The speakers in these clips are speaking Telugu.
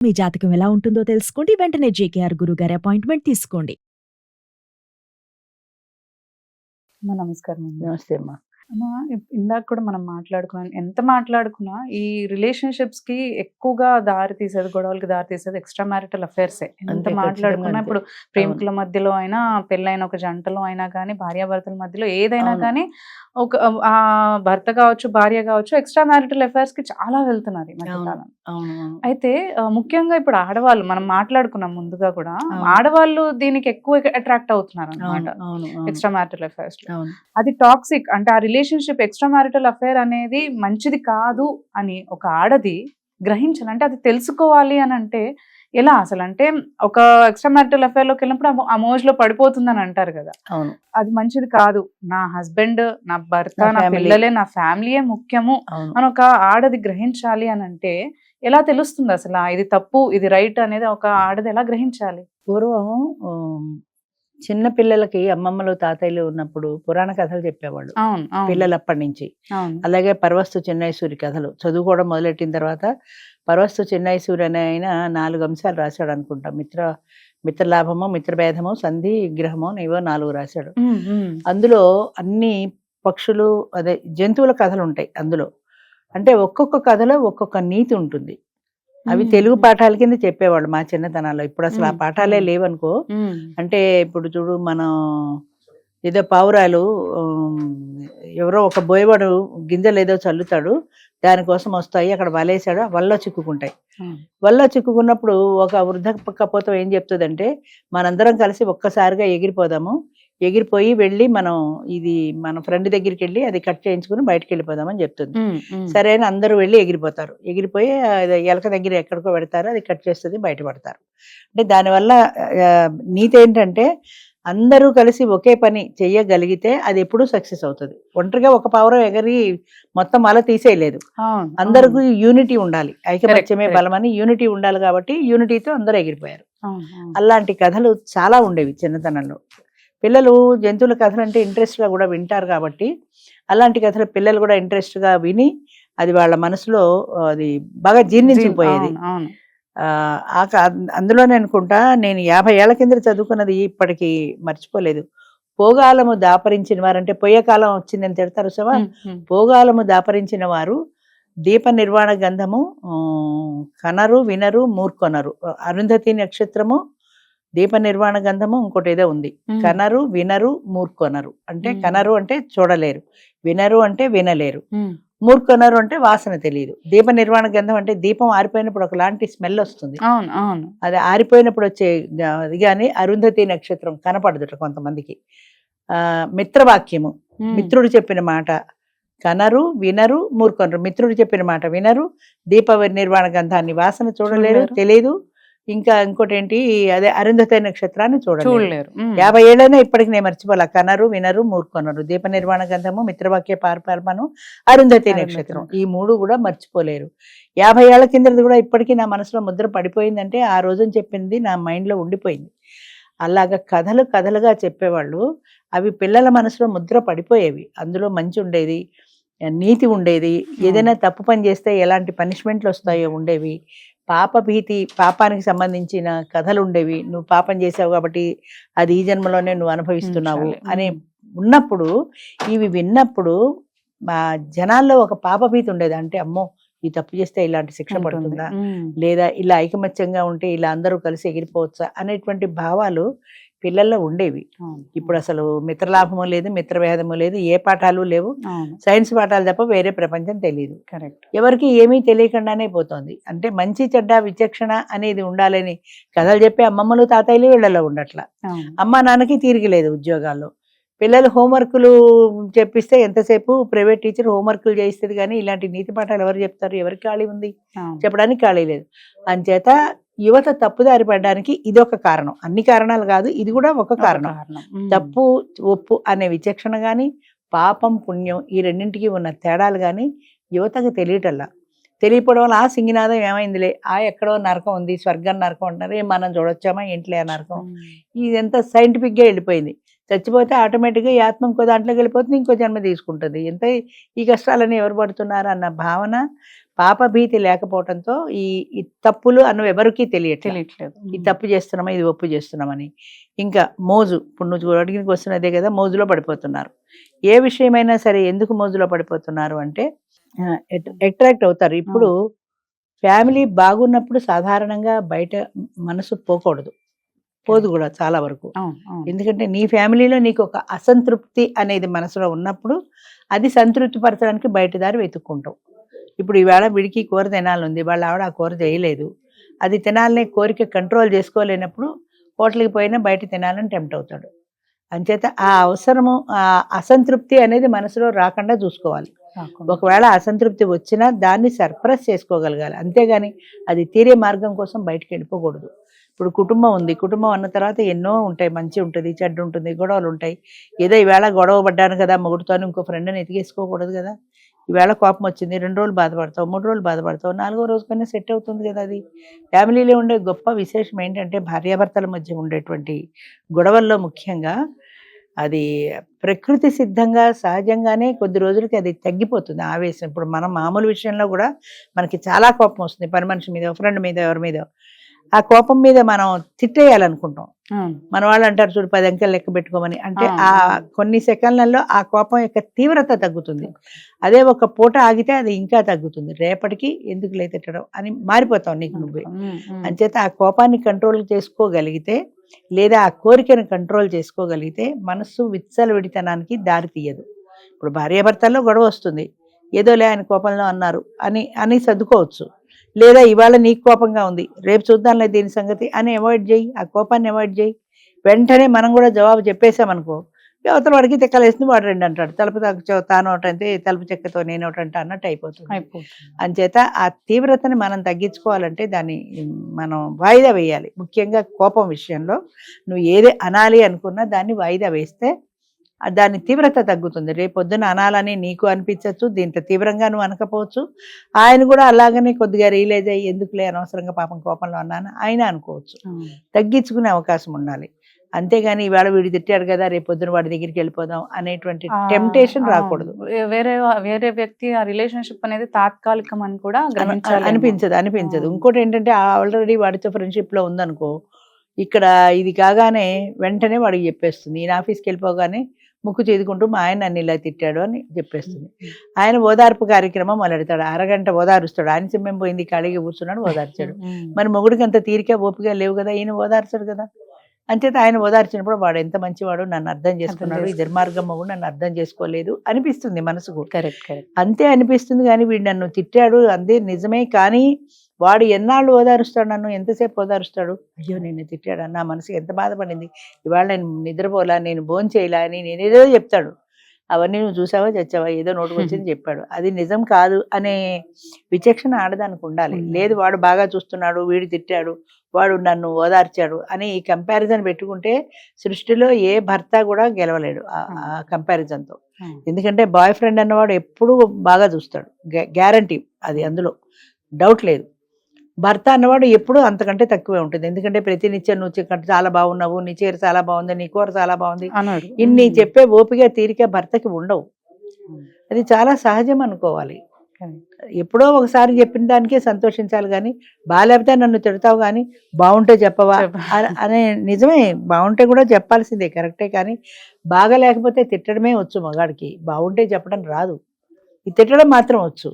మీ జాతకం ఎలా ఉంటుందో తెలుసుకోండి. వెంటనే జేకేఆర్ గురుగారి అపాయింట్మెంట్ తీసుకోండి. అమ్మ నమస్కారం అండి. నమస్తే అమ్మా. అమ్మ ఇందాక కూడా మనం మాట్లాడుకున్నాం. ఎంత మాట్లాడుకున్నా ఈ రిలేషన్‌షిప్స్‌కి ఎక్కువగా దారి తీసేది, గొడవలకి దారి తీసేది ఎక్స్‌ట్రా మ్యారిటల్ అఫైర్సే. ఎంత అంతే, మాట్లాడుకున్నా ఖచ్చితంగా ఇప్పుడు అంతే. ప్రేమికుల మధ్యలో అయినా, పెళ్ళైన ఒక జంటలో అయినా కానీ, భార్యాభర్తల మధ్యలో ఏదైనా అవును. కానీ ఒక భర్త కావచ్చు, భార్య కావచ్చు ఎక్స్‌ట్రా మ్యారిటల్ అఫైర్స్‌కి చాలా వెళ్తున్నారు ఈ మధ్య అవును, కాలం. అవును, అవును. అయితే ముఖ్యంగా ఇప్పుడు ఆడవాళ్ళు మనం మాట్లాడుకున్నాం ముందుగా కూడా, అవును. ఆడవాళ్ళు దీనికి ఎక్కువ అట్రాక్ట్ అవుతున్నారన్నమాట. అవును, అవును, అవును, ఎక్స్‌ట్రా మ్యారిటల్ అఫైర్స్‌లో. అవును. అది టాక్సిక్. అంటే ఆ రిలేషన్‌షిప్ ఎక్స్‌ట్రా మ్యారిటల్ అఫైర్ అనేది మంచిది కాదు అని ఒక ఆడది గ్రహించాలి. అంటే అది తెలుసుకోవాలి అనంటే ఎలా అసలు? అంటే ఒక ఎక్స్‌ట్రా మ్యారిటల్ అఫైర్‌లోకి వెళ్ళినప్పుడు ఆ మోజులో పడిపోతుందని అంటారు కదా! అవును, అది మంచిది కాదు. నా హస్బెండ్, నా భర్త, నా నా ఫ్యామిలీ. పిల్లలే, నా ఫ్యామిలీయే ముఖ్యము అవును. అని ఒక ఆడది గ్రహించాలి అనంటే ఎలా తెలుస్తుంది అసలు? ఇది తప్పు, ఇది రైట్ అనేది ఒక ఆడది ఎలా గ్రహించాలి? పూర్వం చిన్న పిల్లలకి అమ్మమ్మలు తాతయ్యలు ఉన్నప్పుడు పురాణ కథలు చెప్పేవాళ్ళు అవును, అవును, పిల్లలప్పటి నుంచి. అవును. అలాగే పరవస్తు చెన్నైసూరి కథలు చదువుకోవడం మొదలెట్టిన తర్వాత పరవస్తు చెన్నైసూరి అనే ఆయన 4 అంశాలు రాశాడు అనుకుంటా. మిత్రలాభము, మిత్రభేదము, సంధి, విగ్రహము అని ఏవో 4 రాశాడు. అందులో అన్ని పక్షులు, అదే జంతువుల కథలు ఉంటాయి అందులో. అంటే ఒక్కొక్క కథలో ఒక్కొక్క నీతి ఉంటుంది. అవి తెలుగు పాఠాల కింద చెప్పేవాళ్ళు మా చిన్నతనాల్లో. ఇప్పుడు అసలు ఆ పాఠాలే లేవనుకో. అంటే ఇప్పుడు చూడు, మనం ఏదో పావురాలు ఎవరో ఒక బోయవాడు గింజలు ఏదో చల్లుతాడు, దానికోసం వస్తాయి, అక్కడ వలేసాడు, వల్ల చిక్కుకుంటాయి. వల్ల చిక్కుకున్నప్పుడు ఒక వృద్ధ కపోతం ఏం చెప్తుందంటే, మనందరం కలిసి ఒక్కసారిగా ఎగిరిపోదాము, ఎగిరిపోయి వెళ్ళి మనం ఇది మన ఫ్రెండ్ దగ్గరికి వెళ్ళి అది కట్ చేయించుకుని బయటకు వెళ్ళిపోదామని చెప్తుంది. సరే అని అందరూ వెళ్ళి ఎగిరిపోతారు. ఎగిరిపోయి ఎలక దగ్గర ఎక్కడికో పెడతారు, అది కట్ చేస్తుంది, బయటపడతారు. అంటే దానివల్ల నీతి ఏంటంటే, అందరూ కలిసి ఒకే పని చెయ్యగలిగితే అది ఎప్పుడూ సక్సెస్ అవుతుంది. ఒంటరిగా ఒక పావురం ఎగరి మొత్తం అలా తీసేయలేదు. అందరికీ యూనిటీ ఉండాలి, ఐకమత్యమే బలమని యూనిటీ ఉండాలి. కాబట్టి యూనిటీతో అందరూ ఎగిరిపోయారు. అలాంటి కథలు చాలా ఉండేవి చిన్నతనంలో. పిల్లలు జంతువుల కథలు అంటే ఇంట్రెస్ట్గా కూడా వింటారు కాబట్టి అలాంటి కథలు పిల్లలు కూడా ఇంట్రెస్ట్గా విని అది వాళ్ళ మనసులో అది బాగా జీర్ణించిపోయేది. అందులోనే అనుకుంటా, నేను 50 ఏళ్ల కింద చదువుకున్నది ఇప్పటికీ మర్చిపోలేదు. పోగాలము దాపరించిన వారు, అంటే పొయ్యే కాలం వచ్చిందని తిడతారు సవా, పోగాలము దాపరించిన వారు దీప నిర్వాణ గంధము కనరు వినరు మూర్కొనరు. అరుంధతి నక్షత్రము, దీప నిర్వాణ గంధము, ఇంకోటి ఏదో ఉంది, కనరు వినరు మూర్కొనరు. అంటే కనరు అంటే చూడలేరు, వినరు అంటే వినలేరు, మూర్కొనరు అంటే వాసన తెలియదు. దీప నిర్వాణ గంధం అంటే దీపం ఆరిపోయినప్పుడు ఒకలాంటి స్మెల్ వస్తుంది, అది ఆరిపోయినప్పుడు వచ్చే అది. కానీ అరుంధతి నక్షత్రం కనపడదుట కొంతమందికి. మిత్రవాక్యము, మిత్రుడు చెప్పిన మాట కనరు వినరు మూర్కొనరు. మిత్రుడు చెప్పిన మాట వినరు, దీప నిర్వాణ గంధాన్ని వాసన చూడలేరు, తెలియదు. ఇంకా ఇంకోటి ఏంటి, అదే అరుంధతి నక్షత్రాన్ని చూడలేరు. 50 ఏళ్ళైనా ఇప్పటికి నేను మర్చిపోలే. కనరు వినరు మూర్కొనరు, దీప నిర్వాణ గంధము, మిత్రవాక్య పారపరమను, అరుంధతి నక్షత్రం, ఈ 3 కూడా మర్చిపోలేరు. 50 ఏళ్ల కిందది కూడా ఇప్పటికీ నా మనసులో ముద్ర పడిపోయిందంటే ఆ రోజున చెప్పింది నా మైండ్లో ఉండిపోయింది. అలాగా కథలు కథలుగా చెప్పేవాళ్ళు, అవి పిల్లల మనసులో ముద్ర పడిపోయేవి. అందులో మంచి ఉండేది, నీతి ఉండేది, ఏదైనా తప్పు పని చేస్తే ఎలాంటి పనిష్మెంట్లు వస్తాయో ఉండేవి, పాప భీతి, పాపానికి సంబంధించిన కథలు ఉండేవి. నువ్వు పాపం చేసావు కాబట్టి అది ఈ జన్మలోనే నువ్వు అనుభవిస్తున్నావు అని ఉన్నప్పుడు, ఇవి విన్నప్పుడు మా జనాల్లో ఒక పాప భీతి ఉండేది. అంటే అమ్మో, ఈ తప్పు చేస్తే ఇలాంటి శిక్ష పడుతుందా, లేదా ఇలా ఐకమత్యంగా ఉంటే ఇలా అందరూ కలిసి ఎగిరిపోవచ్చా అనేటువంటి భావాలు పిల్లల్లో ఉండేవి. ఇప్పుడు అసలు మిత్రలాభము లేదు, మిత్రభేదము లేదు, ఏ పాఠాలు లేవు, సైన్స్ పాఠాలు తప్ప వేరే ప్రపంచం తెలియదు. ఎవరికి ఏమీ తెలియకుండానే పోతుంది. అంటే మంచి చెడ్డ విచక్షణ అనేది ఉండాలని కథలు చెప్పే అమ్మమ్మలు తాతయ్యలు వీళ్ళలో ఉండట్లా. అమ్మ నాన్నకి తీరికలేదు ఉద్యోగాల్లో. పిల్లలు హోంవర్క్లు చెప్పిస్తే ఎంతసేపు ప్రైవేట్ టీచర్ హోంవర్క్లు చేయిస్తుంది, కానీ ఇలాంటి నీతి పాఠాలు ఎవరు చెప్తారు? ఎవరికి ఖాళీ ఉంది? చెప్పడానికి ఖాళీ లేదు. అంచేత యువత తప్పుదారి పడడానికి ఇదొక కారణం. అన్ని కారణాలు కాదు, ఇది కూడా ఒక కారణం. తప్పు ఒప్పు అనే విచక్షణ కానీ, పాపం పుణ్యం ఈ రెండింటికి ఉన్న తేడాలు కానీ యువతకు తెలియటల్లా. తెలియపోవడం వల్ల ఆ సింగినాదం ఏమైందిలే, ఎక్కడో నరకం ఉంది, స్వర్గం నరకం అంటారు, మనం చూడొచ్చామా ఇంట్లో ఆ నరకం, ఇదంతా సైంటిఫిక్గా వెళ్ళిపోయింది. చచ్చిపోతే ఆటోమేటిక్గా ఈ ఆత్మ ఇంకో దాంట్లోకి వెళ్ళిపోతుంది, ఇంకో జన్మ తీసుకుంటుంది. ఎంత ఈ కష్టాలని ఎవరు పడుతున్నారు అన్న భావన, పాపభీతి లేకపోవడంతో ఈ తప్పులు అన్నవి ఎవరికీ తెలియట్లేదు. ఈ తప్పు చేస్తున్నామా, ఇది ఒప్పు చేస్తున్నామని. ఇంకా మోజు, ఇప్పుడు నువ్వు అడిగిన క్వశ్చన్ అదే కదా, మోజులో పడిపోతున్నారు. ఏ విషయమైనా సరే ఎందుకు మోజులో పడిపోతున్నారు అంటే అట్రాక్ట్ అవుతారు. ఇప్పుడు ఫ్యామిలీ బాగున్నప్పుడు సాధారణంగా బయట మనసు పోకూడదు, పోదు కూడా చాలా వరకు. ఎందుకంటే నీ ఫ్యామిలీలో నీకు ఒక అసంతృప్తి అనేది మనసులో ఉన్నప్పుడు అది సంతృప్తి పరచడానికి బయట దారి వెతుక్కుంటావు. ఇప్పుడు ఈవేళ వీడికి కూర తినాలని వాళ్ళ ఆవిడ ఆ కూర చేయలేదు, అది తినాలనే కోరిక కంట్రోల్ చేసుకోలేనప్పుడు హోటల్కి పోయినా బయట తినాలని టెంప్ట్ అవుతాడు. అంచేత ఆ అవసరము, ఆ అసంతృప్తి అనేది మనసులో రాకుండా చూసుకోవాలి. ఒకవేళ అసంతృప్తి వచ్చినా దాన్ని సర్ప్రెస్ చేసుకోగలగాలి, అంతేగాని అది తీరే మార్గం కోసం బయటకు వెళ్ళిపోకూడదు. ఇప్పుడు కుటుంబం ఉంది, కుటుంబం అన్న తర్వాత ఎన్నో ఉంటాయి, మంచి ఉంటుంది, చెడ్డ ఉంటుంది, గొడవలు ఉంటాయి. ఏదో ఈవేళ గొడవ పడ్డాను కదా మొగుడుతో ఇంకో ఫ్రెండ్ని ఎతికేసుకోకూడదు కదా. ఈవేళ కోపం వచ్చింది, 2 రోజులు బాధపడతావు, 3 రోజులు బాధపడతావు, 4వ రోజు కన్నా సెట్ అవుతుంది కదా. అది ఫ్యామిలీలో ఉండే గొప్ప విశేషం ఏంటంటే భార్యాభర్తల మధ్య ఉండేటువంటి గొడవల్లో ముఖ్యంగా అది ప్రకృతి సిద్ధంగా సహజంగానే కొద్ది రోజులకి అది తగ్గిపోతుంది ఆవేశం. ఇప్పుడు మనం మామూలు విషయంలో కూడా మనకి చాలా కోపం వస్తుంది, పని మనిషి మీద, ఫ్రెండ్ మీద, ఎవరి మీద. ఆ కోపం మీద మనం తిట్టేయాలనుకుంటాం. మన వాళ్ళు అంటారు చూడు 10 అంకెలు లెక్క పెట్టుకోమని, అంటే ఆ కొన్ని సెకండ్లలో ఆ కోపం యొక్క తీవ్రత తగ్గుతుంది. అదే ఒక పూట ఆగితే అది ఇంకా తగ్గుతుంది. రేపటికి ఎందుకు తిట్టడం అని మారిపోతావు నీకు నువ్వే. అంచేత ఆ కోపాన్ని కంట్రోల్ చేసుకోగలిగితే, లేదా ఆ కోరికను కంట్రోల్ చేసుకోగలిగితే మనస్సు విచ్చలవిడితనానికి దారి తీయదు. ఇప్పుడు భార్యాభర్తల్లో గొడవ వస్తుంది, ఏదోలే ఆయన కోపంలో అన్నారు అని సర్దుకోవచ్చు. లేదా ఇవాళ నీకు కోపంగా ఉంది, రేపు చూద్దాంలే దీని సంగతి అని అవాయిడ్ చేయి, ఆ కోపాన్ని అవాయిడ్ చేయి. వెంటనే మనం కూడా జవాబు చెప్పేసామనుకో, అవతల వాడికి తిక్కలేసింది, వాడు 2 అంటాడు, తలుపు తాను ఒకటంటే తలుపు చెక్కతో నేను ఒకటంటే అన్నట్టు అయిపోతుంది. అంచేత ఆ తీవ్రతని మనం తగ్గించుకోవాలంటే దాన్ని మనం వాయిదా వేయాలి. ముఖ్యంగా కోపం విషయంలో నువ్వు ఏది అనాలి అనుకున్నా దాన్ని వాయిదా వేస్తే దాని తీవ్రత తగ్గుతుంది. రేపొద్దున అనాలని నీకు అనిపించవచ్చు, దీంట్లో తీవ్రంగా నువ్వు అనకపోవచ్చు. ఆయన కూడా అలాగనే కొద్దిగా రియలైజ్ అయ్యి ఎందుకులే అనవసరంగా పాపం కోపంలో అన్నాను ఆయన అనుకోవచ్చు. తగ్గించుకునే అవకాశం ఉండాలి. అంతేగాని ఇవాళ వీడు తిట్టాడు కదా రేపొద్దున వాడి దగ్గరికి వెళ్ళిపోదాం అనేటువంటి టెంప్టేషన్ రాకూడదు. వేరే వ్యక్తి ఆ రిలేషన్షిప్ అనేది తాత్కాలికం అని కూడా అనిపించదు. ఇంకోటి ఏంటంటే ఆల్రెడీ వాడితో ఫ్రెండ్షిప్ లో ఉందనుకో, ఇక్కడ ఇది కాగానే వెంటనే వాడికి చెప్పేస్తుంది. ఈయన ఆఫీస్కి వెళ్ళిపోగానే ముక్కు చేదుకుంటూ మా ఆయన నన్ను ఇలా తిట్టాడు అని చెప్పేస్తుంది. ఆయన ఓదార్పు కార్యక్రమం మొదలెడతాడు, అరగంట ఓదారుస్తాడు. ఆయన సింహం పోయింది, ఖాళీగా కూర్చున్నాడు, ఓదార్చాడు. మరి మొగుడికి అంత తీరిక ఓపిక లేవు కదా, ఈయన ఓదార్చాడు కదా. అంచేత ఆయన ఓదార్చినప్పుడు వాడు ఎంత మంచివాడు, నన్ను అర్థం చేసుకున్నాడు, ఈ దుర్మార్గం మొగుడు నన్ను అర్థం చేసుకోలేదు అనిపిస్తుంది మనసుకు. కరెక్ట్ అంతే అనిపిస్తుంది. కానీ వీడు నన్ను తిట్టాడు అంతే నిజమే, కానీ వాడు ఎన్నాళ్ళు ఓదారుస్తాడు, నన్ను ఎంతసేపు ఓదారుస్తాడు. అయ్యో నిన్ను తిట్టాడు, నా మనసుకి ఎంత బాధపడింది, ఇవాళ నేను నిద్రపోలా, నేను భోంచేయలా అని నేనేదో చెప్తాడు. అవన్నీ నువ్వు చూసావా చచ్చావా, ఏదో నోటుకు వచ్చింది చెప్పాడు, అది నిజం కాదు అనే విచక్షణ ఆడదానికి ఉండాలి. లేదు వాడు బాగా చూస్తున్నాడు, వీడు తిట్టాడు, వాడు నన్ను ఓదార్చాడు అని ఈ కంపారిజన్ పెట్టుకుంటే సృష్టిలో ఏ భర్త కూడా గెలవలేడు ఆ కంపారిజన్తో. ఎందుకంటే బాయ్ ఫ్రెండ్ అన్నవాడు ఎప్పుడూ బాగా చూస్తాడు, గ్యారంటీ, అది అందులో డౌట్ లేదు. భర్త అన్నవాడు ఎప్పుడూ అంతకంటే తక్కువే ఉంటుంది. ఎందుకంటే ప్రతినిత్యం నువ్వు చాలా బాగున్నావు, నీ చీర చాలా బాగుంది, నీ కూర చాలా బాగుంది, ఇన్ని చెప్పే ఓపిక తీరిక భర్తకి ఉండవు. అది చాలా సహజం అనుకోవాలి. ఎప్పుడో ఒకసారి చెప్పిన దానికే సంతోషించాలి, కానీ బాగాలేకపోతే నన్ను తిడతావు కానీ బాగుంటే చెప్పవా అనే. నిజమే, బాగుంటే కూడా చెప్పాల్సిందే, కరెక్టే. కానీ బాగా లేకపోతే తిట్టడమే వచ్చు మగాడికి, బాగుంటే చెప్పడం రాదు. ఈ తిట్టడం మాత్రం వచ్చు.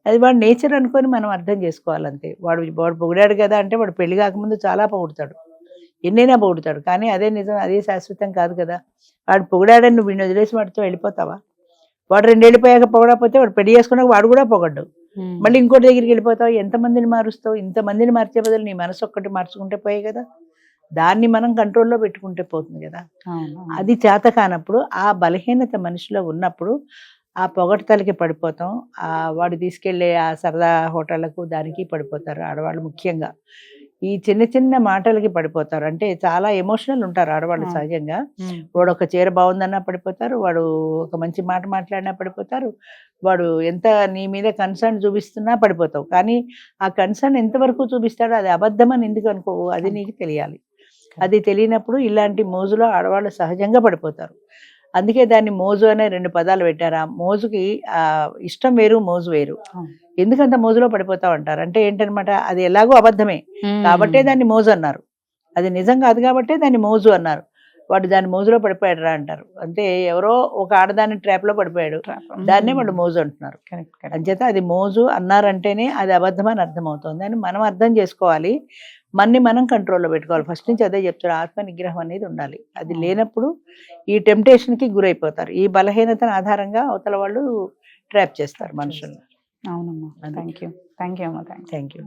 అది వాడు నేచర్ అనుకొని మనం అర్థం చేసుకోవాలంతే. వాడు పొగిడాడు కదా అంటే వాడు పెళ్లి కాకముందు చాలా పొగుడుతాడు, ఎన్నైనా పొగుడుతాడు, కానీ అదే నిజం, అదే శాశ్వతం కాదు కదా. వాడు పొగిడాడని నువ్వు వీడిని వదిలేసి వాడితో వెళ్ళిపోతావా? వాడు 2 ఏళ్ళు పోయాక పొగడకపోతే వాడు పెళ్లి చేసుకున్నాక వాడు కూడా పొగడ్డు, మళ్ళీ ఇంకోటి దగ్గరికి వెళ్ళిపోతావు. ఎంతమందిని మారుస్తావు? ఇంతమందిని మార్చే బదులు నీ మనసు ఒక్కటి మార్చుకుంటే పోయే కదా. దాన్ని మనం కంట్రోల్లో పెట్టుకుంటే పోతుంది కదా. అది చేత కానప్పుడు, ఆ బలహీనత మనిషిలో ఉన్నప్పుడు ఆ పొగడ్తలకి పడిపోతాం. వాడు తీసుకెళ్లే ఆ సరదా హోటళ్లకు దానికి పడిపోతారు ఆడవాళ్ళు. ముఖ్యంగా ఈ చిన్న చిన్న మాటలకి పడిపోతారు. అంటే చాలా ఎమోషనల్ ఉంటారు ఆడవాళ్ళు సహజంగా. వాడు ఒక చీర బాగుందన్నా పడిపోతారు, వాడు ఒక మంచి మాట మాట్లాడినా పడిపోతారు, వాడు ఎంత నీ మీద కన్సర్న్ చూపిస్తున్నా పడిపోతావు. కానీ ఆ కన్సర్న్ ఎంతవరకు చూపిస్తాడో అది అబద్ధమని ఎందుకు అనుకోవు, అది నీకు తెలియాలి. అది తెలియనప్పుడు ఇలాంటి మోజులో ఆడవాళ్ళు సహజంగా పడిపోతారు. అందుకే దాన్ని మోజు అనే 2 పదాలు పెట్టారు. ఆ మోజుకి ఇష్టం వేరు, మోజు వేరు. ఎందుకంత మోజులో పడిపోతావు అంటారు అంటే ఏంటనమాట, అది ఎలాగో అబద్ధమే కాబట్టే దాన్ని మోజు అన్నారు, అది నిజం కాదు కాబట్టే దాన్ని మోజు అన్నారు. వాడు దాని మోజులో పడిపోయాడు రా అంటారు. అంటే ఎవరో ఒక ఆడదాని ట్రాప్ లో పడిపోయాడు, దాన్నే వాళ్ళు మోజు అంటున్నారు. అంచేత అది మోజు అన్నారంటేనే అది అబద్ధం అని అర్థం అవుతుంది అని మనం అర్థం చేసుకోవాలి. మన్ని మనం కంట్రోల్లో పెట్టుకోవాలి. ఫస్ట్ నుంచి అదే చెప్తాడు, ఆత్మ నిగ్రహం అనేది ఉండాలి. అది లేనప్పుడు ఈ టెంప్టేషన్ కి గురైపోతారు. ఈ బలహీనతను ఆధారంగా అవతల వాళ్ళు ట్రాప్ చేస్తారు మనుషుల్ని. అవునమ్మా, థ్యాంక్ యూ అమ్మా, థ్యాంక్ యూ.